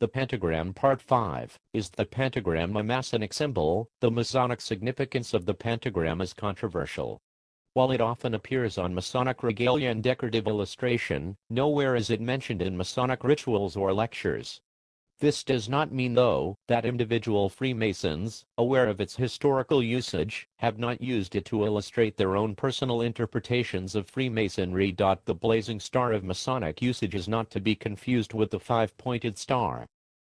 The Pentagram Part 5. Is the pentagram a Masonic symbol? The Masonic significance of the pentagram is controversial. While it often appears on Masonic regalia and decorative illustration, nowhere is it mentioned in Masonic rituals or lectures. This does not mean, though, that individual Freemasons, aware of its historical usage, have not used it to illustrate their own personal interpretations of Freemasonry. The blazing star of Masonic usage is not to be confused with the five-pointed star.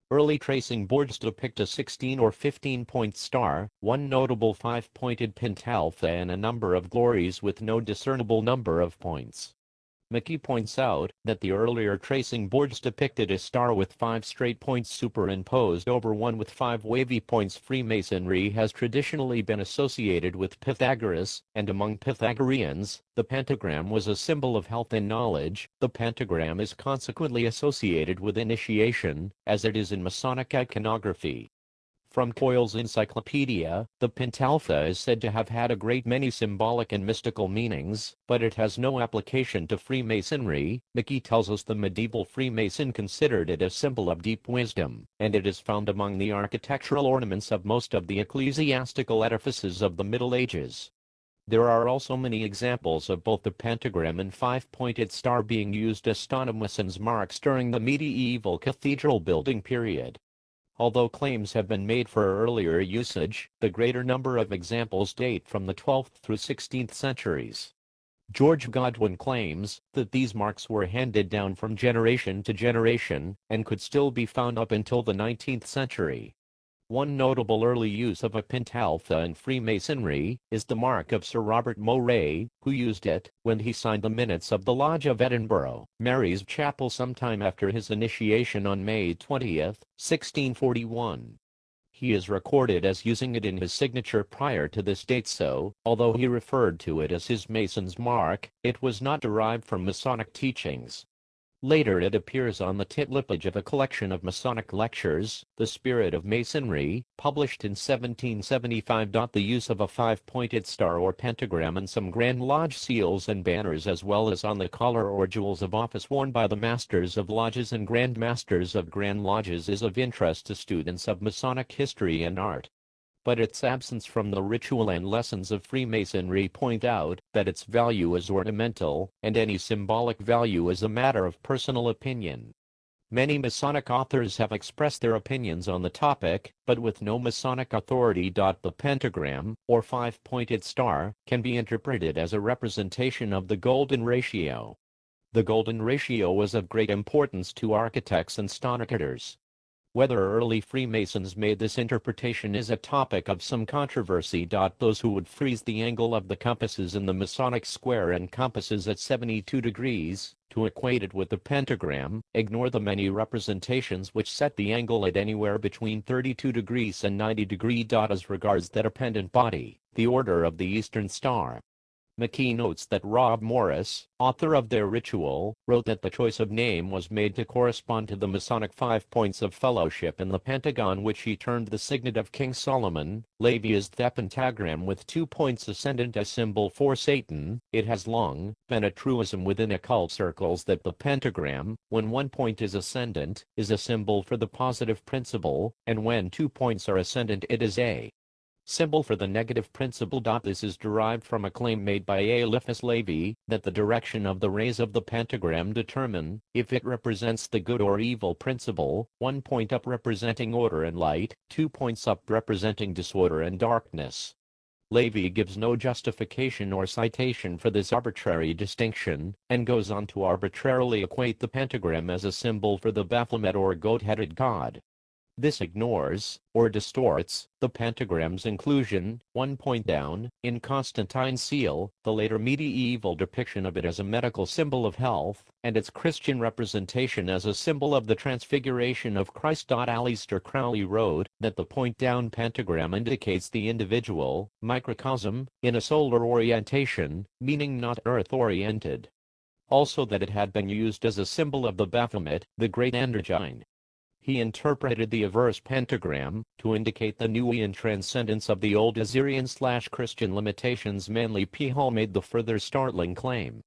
Early tracing boards depict a 16 or 15-point star, one notable five-pointed pentalpha and a number of glories with no discernible number of points. McKee points out that the earlier tracing boards depicted a star with 5 straight points superimposed over one with 5 wavy points. Freemasonry has traditionally been associated with Pythagoras, and among Pythagoreans, the pentagram was a symbol of health and knowledge. The pentagram is consequently associated with initiation, as it is in Masonic iconography. From Coyle's Encyclopedia, the pentalpha is said to have had a great many symbolic and mystical meanings, but it has no application to Freemasonry. McKee tells us the medieval Freemason considered it a symbol of deep wisdom, and it is found among the architectural ornaments of most of the ecclesiastical edifices of the Middle Ages. There are also many examples of both the pentagram and five-pointed star being used as stonemasons' marks during the medieval cathedral building period. Although claims have been made for earlier usage, the greater number of examples date from the 12th through 16th centuries. George Godwin claims that these marks were handed down from generation to generation, and could still be found up until the 19th century. One notable early use of a pentalpha in Freemasonry is the mark of Sir Robert Moray, who used it when he signed the minutes of the Lodge of Edinburgh, Mary's Chapel sometime after his initiation on May 20, 1641. He is recorded as using it in his signature prior to this date, so, although he referred to it as his Mason's mark, it was not derived from Masonic teachings. Later it appears on the titlippage of a collection of Masonic lectures, The Spirit of Masonry, published in 1775. The use of a five-pointed star or pentagram in some Grand Lodge seals and banners, as well as on the collar or jewels of office worn by the Masters of Lodges and Grand Masters of Grand Lodges, is of interest to students of Masonic history and art. But its absence from the ritual and lessons of Freemasonry point out that its value is ornamental, and any symbolic value is a matter of personal opinion. Many Masonic authors have expressed their opinions on the topic, but with no Masonic authority. The pentagram, or five-pointed star, can be interpreted as a representation of the golden ratio. The golden ratio was of great importance to architects and stonecutters. Whether early Freemasons made this interpretation is a topic of some controversy. Those who would freeze the angle of the compasses in the Masonic square and compasses at 72 degrees, to equate it with the pentagram, ignore the many representations which set the angle at anywhere between 32 degrees and 90 degrees. As regards the dependent body, the Order of the Eastern Star. McKee notes that Rob Morris, author of their ritual, wrote that the choice of name was made to correspond to the Masonic 5 points of fellowship in the pentagon, which he termed the signet of King Solomon. Levi is the pentagram with 2 points ascendant, a symbol for Satan. It has long been a truism within occult circles that the pentagram, when 1 point is ascendant, is a symbol for the positive principle, and when 2 points are ascendant it is a symbol for the negative principle. This is derived from a claim made by Eliphas Levi that the direction of the rays of the pentagram determine if it represents the good or evil principle, 1 point up representing order and light, 2 points up representing disorder and darkness. Levi gives no justification or citation for this arbitrary distinction, and goes on to arbitrarily equate the pentagram as a symbol for the Baphomet or goat-headed god. This ignores, or distorts, the pentagram's inclusion, 1 point down, in Constantine's seal, the later medieval depiction of it as a medical symbol of health, and its Christian representation as a symbol of the transfiguration of Christ. Aleister Crowley wrote that the point-down pentagram indicates the individual, microcosm, in a solar orientation, meaning not earth-oriented. Also that it had been used as a symbol of the Baphomet, the great androgyne. He interpreted the averse pentagram to indicate the Nubian transcendence of the old Assyrian/Christian limitations. Manly P. Hall made the further startling claim